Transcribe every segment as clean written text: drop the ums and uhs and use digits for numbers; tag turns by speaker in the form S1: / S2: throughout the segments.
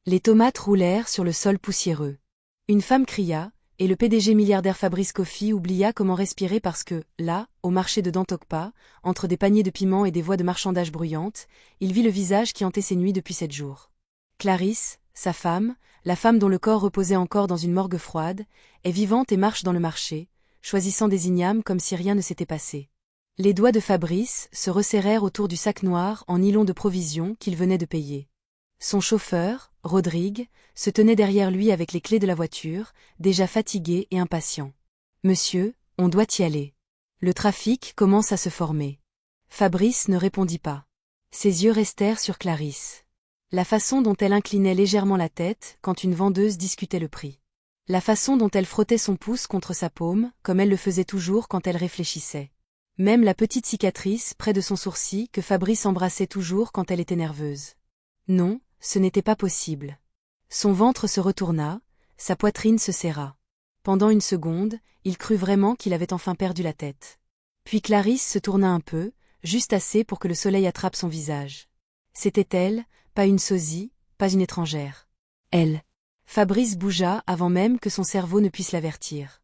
S1: Les tomates roulèrent sur le sol poussiéreux. Une femme cria, et le PDG milliardaire Fabrice Coffey oublia comment respirer parce que, là, au marché de Dantokpa, entre des paniers de piments et des voies de marchandage bruyantes, il vit le visage qui hantait ses nuits depuis 7 jours. Clarisse, sa femme, la femme dont le corps reposait encore dans une morgue froide, est vivante et marche dans le marché, choisissant des ignames comme si rien ne s'était passé. Les doigts de Fabrice se resserrèrent autour du sac noir en nylon de provisions qu'il venait de payer. Son chauffeur, Rodrigue, se tenait derrière lui avec les clés de la voiture, déjà fatigué et impatient. « Monsieur, on doit y aller. Le trafic commence à se former. » Fabrice ne répondit pas. Ses yeux restèrent sur Clarisse. La façon dont elle inclinait légèrement la tête quand une vendeuse discutait le prix. La façon dont elle frottait son pouce contre sa paume, comme elle le faisait toujours quand elle réfléchissait. Même la petite cicatrice près de son sourcil que Fabrice embrassait toujours quand elle était nerveuse. Non, ce n'était pas possible. Son ventre se retourna, sa poitrine se serra. Pendant une seconde, il crut vraiment qu'il avait enfin perdu la tête. Puis Clarisse se tourna un peu, juste assez pour que le soleil attrape son visage. C'était elle, pas une sosie, pas une étrangère. Elle. Fabrice bougea avant même que son cerveau ne puisse l'avertir.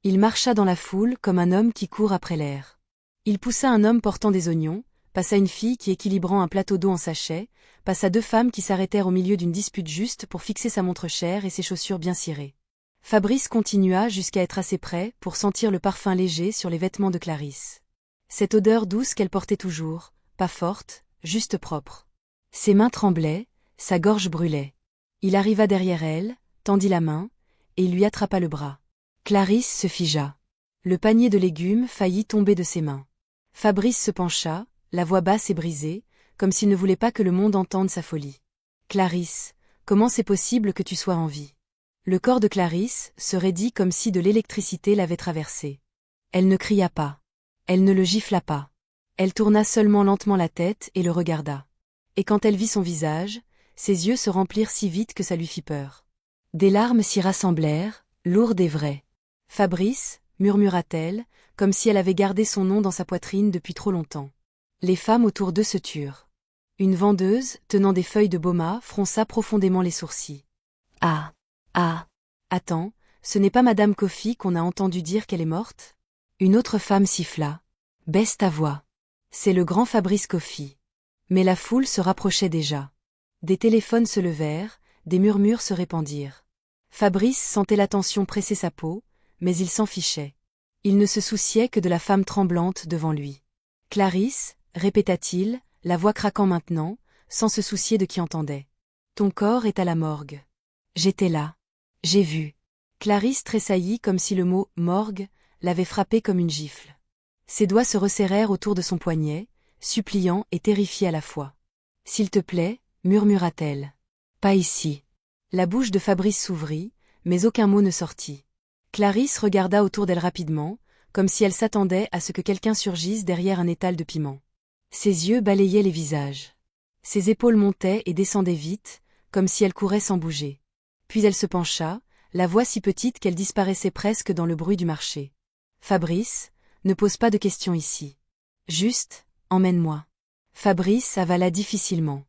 S1: Il marcha dans la foule comme un homme qui court après l'air. Il poussa un homme portant des oignons, passa une fille qui équilibrant un plateau d'eau en sachet, passa 2 femmes qui s'arrêtèrent au milieu d'une dispute juste pour fixer sa montre chère et ses chaussures bien cirées. Fabrice continua jusqu'à être assez près pour sentir le parfum léger sur les vêtements de Clarisse. Cette odeur douce qu'elle portait toujours, pas forte, juste propre. Ses mains tremblaient, sa gorge brûlait. Il arriva derrière elle, tendit la main, et il lui attrapa le bras. Clarisse se figea. Le panier de légumes faillit tomber de ses mains. Fabrice se pencha, la voix basse et brisée, comme s'il ne voulait pas que le monde entende sa folie. « Clarisse, comment c'est possible que tu sois en vie ?» Le corps de Clarisse se raidit comme si de l'électricité l'avait traversé. Elle ne cria pas. Elle ne le gifla pas. Elle tourna seulement lentement la tête et le regarda. Et quand elle vit son visage, ses yeux se remplirent si vite que ça lui fit peur. Des larmes s'y rassemblèrent, lourdes et vraies. « Fabrice » murmura-t-elle, comme si elle avait gardé son nom dans sa poitrine depuis trop longtemps. Les femmes autour d'eux se turent. Une vendeuse, tenant des feuilles de baume, fronça profondément les sourcils. « Ah. Ah. Attends, ce n'est pas Madame Coffey qu'on a entendu dire qu'elle est morte ?» Une autre femme siffla. « Baisse ta voix. C'est le grand Fabrice Coffey. » Mais la foule se rapprochait déjà. Des téléphones se levèrent, des murmures se répandirent. Fabrice sentait la tension presser sa peau, mais il s'en fichait. Il ne se souciait que de la femme tremblante devant lui. « Clarisse » répéta-t-il, la voix craquant maintenant, sans se soucier de qui entendait. « Ton corps est à la morgue. » J'étais là. J'ai vu. Clarisse tressaillit comme si le mot « morgue » l'avait frappée comme une gifle. Ses doigts se resserrèrent autour de son poignet, suppliant et terrifié à la fois. « S'il te plaît » murmura-t-elle. « Pas ici. » La bouche de Fabrice s'ouvrit, mais aucun mot ne sortit. Clarisse regarda autour d'elle rapidement, comme si elle s'attendait à ce que quelqu'un surgisse derrière un étal de piments. Ses yeux balayaient les visages. Ses épaules montaient et descendaient vite, comme si elle courait sans bouger. Puis elle se pencha, la voix si petite qu'elle disparaissait presque dans le bruit du marché. « Fabrice, ne pose pas de questions ici. Juste, emmène-moi. » Fabrice avala difficilement.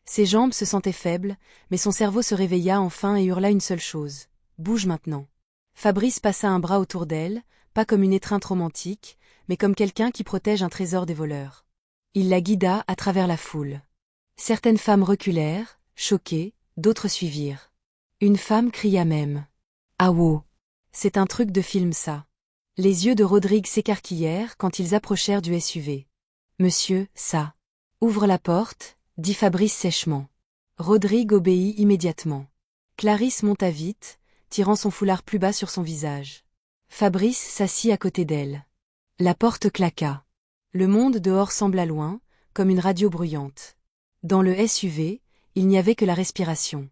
S1: Ses jambes se sentaient faibles, mais son cerveau se réveilla enfin et hurla une seule chose. « Bouge maintenant. » Fabrice passa un bras autour d'elle, pas comme une étreinte romantique, mais comme quelqu'un qui protège un trésor des voleurs. Il la guida à travers la foule. Certaines femmes reculèrent, choquées, d'autres suivirent. Une femme cria même. « Ah wow. C'est un truc de film ça. » Les yeux de Rodrigue s'écarquillèrent quand ils approchèrent du SUV. « Monsieur, ça. » « Ouvre la porte » dit Fabrice sèchement. Rodrigue obéit immédiatement. Clarisse monta vite, tirant son foulard plus bas sur son visage. Fabrice s'assit à côté d'elle. La porte claqua. Le monde dehors sembla loin, comme une radio bruyante. Dans le SUV, il n'y avait que la respiration.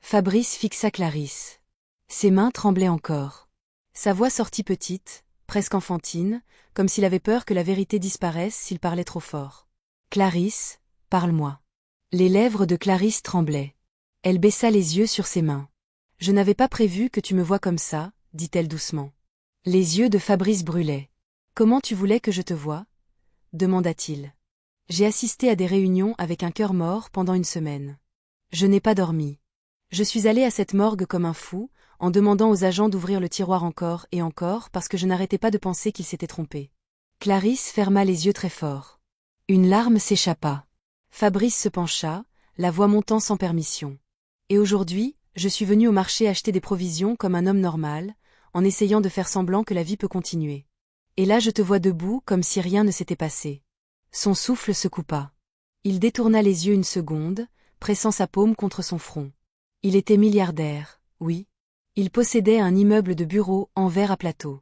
S1: Fabrice fixa Clarisse. Ses mains tremblaient encore. Sa voix sortit petite, presque enfantine, comme s'il avait peur que la vérité disparaisse s'il parlait trop fort. « Clarisse, parle-moi. » Les lèvres de Clarisse tremblaient. Elle baissa les yeux sur ses mains. « Je n'avais pas prévu que tu me vois comme ça, » dit-elle doucement. Les yeux de Fabrice brûlaient. « Comment tu voulais que je te voie ?» demanda-t-il. « J'ai assisté à des réunions avec un cœur mort pendant une semaine. Je n'ai pas dormi. Je suis allé à cette morgue comme un fou, en demandant aux agents d'ouvrir le tiroir encore et encore parce que je n'arrêtais pas de penser qu'ils s'étaient trompés. Clarisse ferma les yeux très fort. Une larme s'échappa. Fabrice se pencha, la voix montant sans permission. Et aujourd'hui, je suis venu au marché acheter des provisions comme un homme normal, en essayant de faire semblant que la vie peut continuer. Et là je te vois debout comme si rien ne s'était passé. Son souffle se coupa. Il détourna les yeux une seconde, pressant sa paume contre son front. Il était milliardaire, oui. Il possédait un immeuble de bureaux en verre à plateau.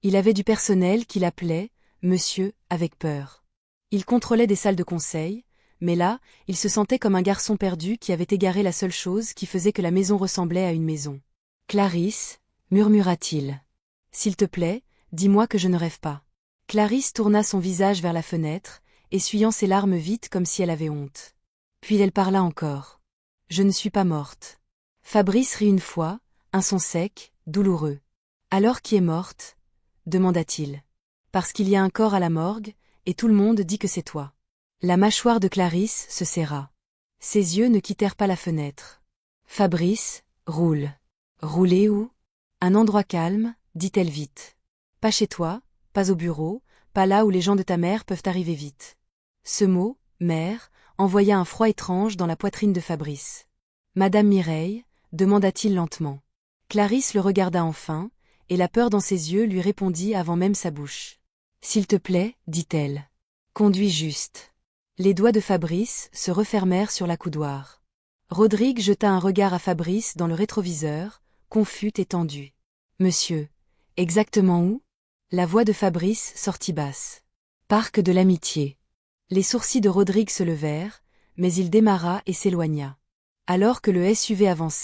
S1: Il avait du personnel qu'il appelait « monsieur » avec peur. Il contrôlait des salles de conseil, mais là, il se sentait comme un garçon perdu qui avait égaré la seule chose qui faisait que la maison ressemblait à une maison. « Clarisse » murmura-t-il. « S'il te plaît, dis-moi que je ne rêve pas. » Clarisse tourna son visage vers la fenêtre, essuyant ses larmes vite comme si elle avait honte. Puis elle parla encore. « Je ne suis pas morte. » Fabrice rit une fois, un son sec, douloureux. « Alors qui est morte ?» demanda-t-il. « Parce qu'il y a un corps à la morgue, et tout le monde dit que c'est toi. » La mâchoire de Clarisse se serra. Ses yeux ne quittèrent pas la fenêtre. « Fabrice, roule. »« Rouler où ?»« Un endroit calme, dit-elle vite. Pas chez toi, pas au bureau, pas là où les gens de ta mère peuvent arriver vite. » Ce mot, mère, envoya un froid étrange dans la poitrine de Fabrice. « Madame Mireille ?» demanda-t-il lentement. Clarisse le regarda enfin, et la peur dans ses yeux lui répondit avant même sa bouche. « S'il te plaît, dit-elle. Conduis juste. » Les doigts de Fabrice se refermèrent sur l'accoudoir. Rodrigue jeta un regard à Fabrice dans le rétroviseur, confus et tendu. « Monsieur, exactement où ?» La voix de Fabrice sortit basse. « Parc de l'Amitié. » Les sourcils de Rodrigue se levèrent, mais il démarra et s'éloigna. Alors que le SUV avançait,